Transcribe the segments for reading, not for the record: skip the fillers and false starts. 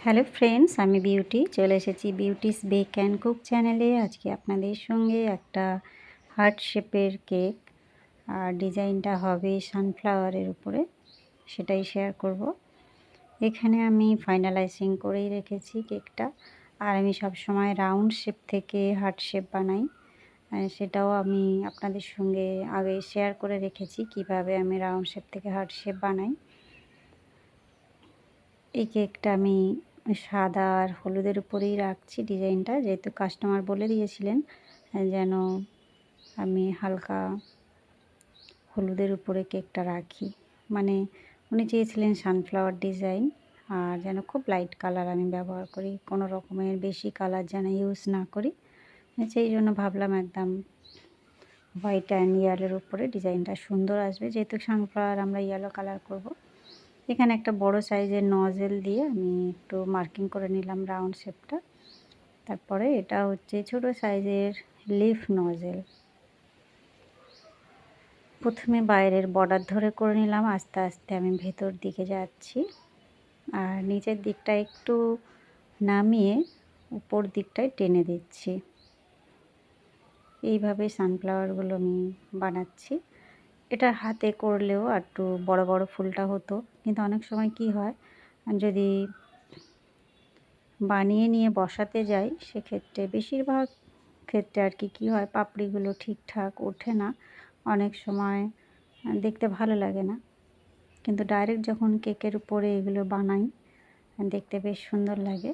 Hello friends, আমি beauty চলে এসেছি বিউটিস বেক অ্যান্ড কুক চ্যানেলে। আজকে আপনাদের সঙ্গে একটা হার্ট শেপের কেক, আর ডিজাইনটা হবে সানফ্লাওয়ারের উপরে, সেটাই শেয়ার করব। এখানে আমি ফাইনালাইজিং করেই রেখেছি কেকটা। আর আমি সব সময় রাউন্ড শেপ থেকে হার্ট শেপ বানাই, সেটাও আমি আপনাদের সঙ্গে আগে শেয়ার করে রেখেছি কিভাবে আমি রাউন্ড শেপ থেকে হার্ট শেপ বানাই। এই কেকটা আমি সাদা আর হলুদের উপরেই রাখছি ডিজাইনটা, যেহেতু কাস্টমার বলে দিয়েছিলেন যেন আমি হালকা হলুদের উপরে কেকটা রাখি। মানে উনি চেয়েছিলেন সানফ্লাওয়ার ডিজাইন, আর যেন খুব লাইট কালার আমি ব্যবহার করি, কোনো রকমের বেশি কালার যেন ইউজ না করি। সেই জন্য ভাবলাম একদম হোয়াইট অ্যান্ড ইয়েলোর উপরে ডিজাইনটা সুন্দর আসবে, যেহেতু সানফ্লাওয়ার আমরা ইয়েলো কালার করব। এখানে একটা বড় সাইজের নজেল দিয়ে আমি একটু মার্কিং করে নিলাম রাউন্ড শেপটা। তারপরে এটা হচ্ছে ছোট সাইজের লিফ নজেল। প্রথমে বাইরের বর্ডার ধরে করে নিলাম, আস্তে আস্তে আমি ভেতর দিকে যাচ্ছি, আর নিচের দিকটা একটু নামিয়ে উপর দিকটায় টেনে দিচ্ছি। এইভাবে সানফ্লাওয়ারগুলো আমি বানাচ্ছি। এটা হাতে করলেও একটু বড় বড় ফুলটা হতো, কিন্তু অনেক সময় কি হয়, যদি বানিয়ে নিয়ে বসাতে যাই সেক্ষেত্রে বেশিরভাগ ক্ষেত্রে আর কি হয়, পাপড়িগুলো ঠিকঠাক ওঠে না, অনেক সময় দেখতে ভালো লাগে না। কিন্তু ডাইরেক্ট যখন কেকের উপরে এগুলো বানাই দেখতে বেশ সুন্দর লাগে।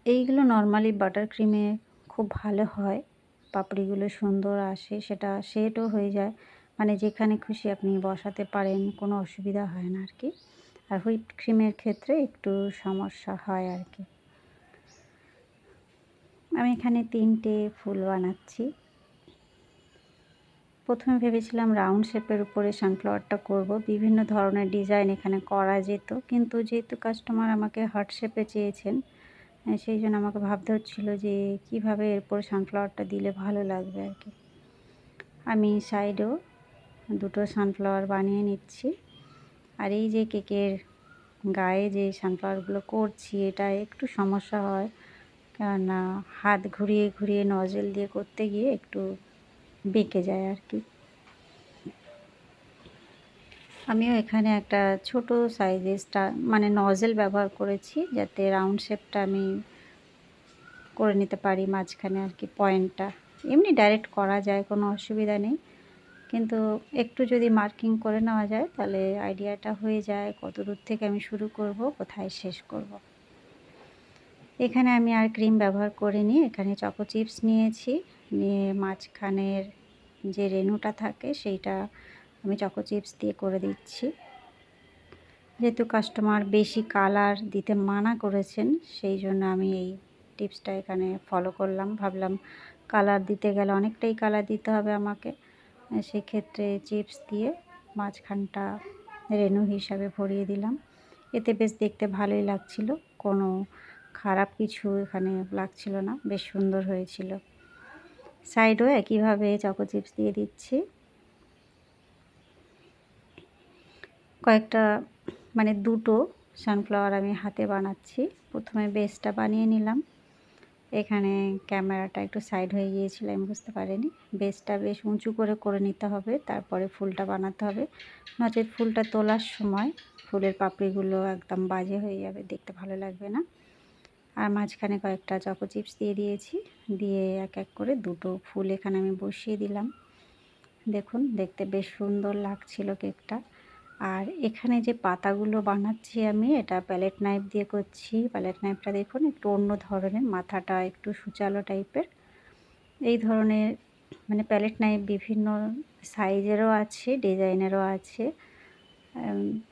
এইগুলো নর্মালি বাটার ক্রিমে খুব ভালো হয়, পাপড়িগুলো সুন্দর আসে, সেটা শেডও হয়ে যায়, মানে যেখানে খুশি আপনি বসাতে পারেন, কোনো অসুবিধা হয় না আর কি। আর হুইপ ক্রিমের ক্ষেত্রে একটু সমস্যা হয় আর কি। আমি এখানে 3টে ফুল বানাচ্ছি। প্রথমে ভেবেছিলাম রাউন্ড শেপের উপরে সানফ্লাওয়ারটা করব, বিভিন্ন ধরনের ডিজাইন এখানে করা যেত, কিন্তু যেহেতু কাস্টমার আমাকে হার্ট শেপে চেয়েছেন, সেই জন্য আমাকে ভাবতে হচ্ছিলো যে কিভাবে এরপর সানফ্লাওয়ারটা দিলে ভালো লাগবে আর কি। আমি সাইডেও 2টো সানফ্লাওয়ার বানিয়ে নিচ্ছি। আর এই যে কেকের গায়ে যে সানফ্লাওয়ারগুলো করছি, এটা একটু সমস্যা হয়, কেননা হাত ঘুরিয়ে ঘুরিয়ে নজেল দিয়ে করতে গিয়ে একটু বেঁকে যায় আর কি। আমিও এখানে একটা ছোট সাইজের মানে নজেল ব্যবহার করেছি, যাতে রাউন্ড শেপটা আমি করে নিতে পারি মাঝখানে আর কি পয়েন্টটা। এমনি ডাইরেক্ট করা যায়, কোনো অসুবিধা নেই, কিন্তু একটু যদি মার্কিং করে নেওয়া যায় তাহলে আইডিয়াটা হয়ে যায় কত দূর থেকে আমি শুরু করব, কোথায় শেষ করব। এখানে আমি আর ক্রিম ব্যবহার করিনি, এখানে চকো চিপস নিয়েছি, নিয়ে মাঝখানের যে রেণুটা থাকে সেইটা আমি চকো চিপস দিয়ে করে দিচ্ছি। যেহেতু কাস্টমার বেশি কালার দিতে মানা করেছেন, সেই জন্য আমি এই টিপসটা এখানে ফলো করলাম। ভাবলাম কালার দিতে গেলে অনেকটাই কালার দিতে হবে আমাকে, সেক্ষেত্রে চিপস দিয়ে মাঝখানটা রেণু হিসাবে ভরিয়ে দিলাম। এতে বেশ দেখতে ভালোই লাগছিল, কোনো খারাপ কিছু এখানে লাগছিল না, বেশ সুন্দর হয়েছিল। সাইডও একইভাবে চকো চিপস দিয়ে দিচ্ছি। কয়েকটা মানে 2টো সানফ্লাওয়ার আমি হাতে বানাচ্ছি। প্রথমে বেসটা বানিয়ে নিলাম। এখানে ক্যামেরাটা একটু সাইড হয়ে গিয়েছিল, আমি বুঝতে পারিনি। বেসটা বেশ উঁচু করে নিতে হবে, তারপরে ফুলটা বানাতে হবে, নচেত ফুলটা তোলার সময় ফুলের পাপড়িগুলো একদম বাজে হয়ে যাবে, দেখতে ভালো লাগবে না। আর মাঝখানে কয়েকটা চকো চিপস দিয়ে দিয়েছি, দিয়ে এক এক করে 2টো ফুল এখানে আমি বসিয়ে দিলাম। দেখুন দেখতে বেশ সুন্দর লাগছিল কেকটা। আর এখানে যে পাতাগুলো বানাচ্ছি আমি, এটা প্যালেট নাইফ দিয়ে করছি। প্যালেট নাইফটা দেখুন একটু অন্য ধরনের, মাথাটা একটু সূচালো টাইপের। এই ধরনের মানে প্যালেট নাইফ বিভিন্ন সাইজেরও আছে, ডিজাইনেরও আছে।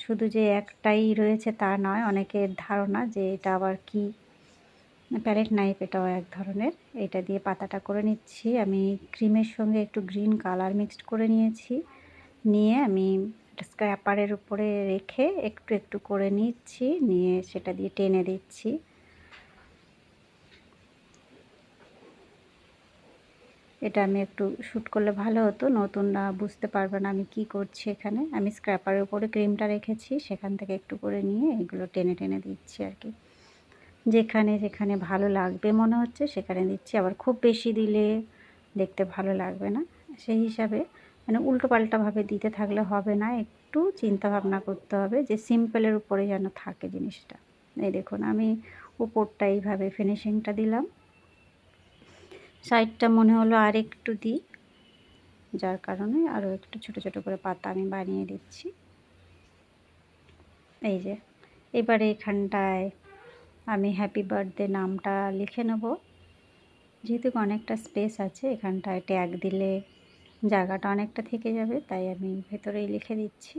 শুধু যে একটাই রয়েছে তা নয়, অনেকের ধারণা যে এটা আবার কি প্যালেট নাইফ, এটাও এক ধরনের। এটা দিয়ে পাতাটা করে নিচ্ছি। আমি ক্রিমের সঙ্গে একটু গ্রিন কালার মিক্সড করে নিয়েছি, নিয়ে আমি স্ক্র্যাপারের উপরে রেখে একটু একটু করে নিচ্ছি, নিয়ে সেটা দিয়ে টেনে দিচ্ছি। এটা আমি একটু শ্যুট করলে ভালো হতো, নতুনরা বুঝতে পারবে না আমি কি করছি এখানে। আমি স্ক্র্যাপারের উপরে ক্রিমটা রেখেছি, সেখান থেকে একটু করে নিয়ে এগুলো টেনে টেনে দিচ্ছি আর কি। যেখানে যেখানে ভালো লাগবে মনে হচ্ছে সেখানে দিচ্ছি, আবার খুব বেশি দিলে দেখতে ভালো লাগবে না। সেই হিসাবে মানে উল্টোপাল্টাভাবে দিতে থাকলে হবে না, একটু চিন্তা ভাবনা করতে হবে যে সিম্পলের উপরে যেন থাকে জিনিসটা। এই দেখুন আমি উপরটা এইভাবে ফিনিশিংটা দিলাম, সাইডটা মনে হলো আর একটু দিই, যার কারণে আরও একটু ছোট ছোট করে পাতা আমি বানিয়ে দিচ্ছি। এই যে এবারে এখানটায় আমি হ্যাপি বার্থডে নামটা লিখে নেব। যেহেতু অনেকটা স্পেস আছে, এখানটায় ট্যাগ দিলে জায়গাটা অনেকটা থেকে যাবে, তাই আমি ভেতরেই লিখে দিচ্ছি।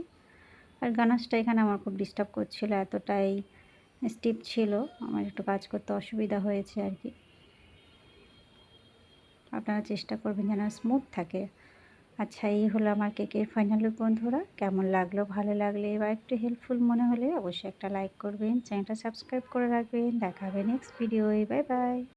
আর গানাশটা এখানে আমার খুব ডিস্টার্ব করছিল, এতটাই স্টিপ ছিল, আমার একটু কাজ করতে অসুবিধা হয়েছে আর কি। আপনারা চেষ্টা করবেন যেন স্মুথ থাকে। আচ্ছা, এই হলো আমার কেকের ফাইনাল লুক বন্ধুরা। কেমন লাগলো, ভালো লাগলে বা একটু হেল্পফুল মনে হলে অবশ্যই একটা লাইক করবেন, চ্যানেলটা সাবস্ক্রাইব করে রাখবেন। দেখা হবে নেক্সট ভিডিওয়। Bye bye.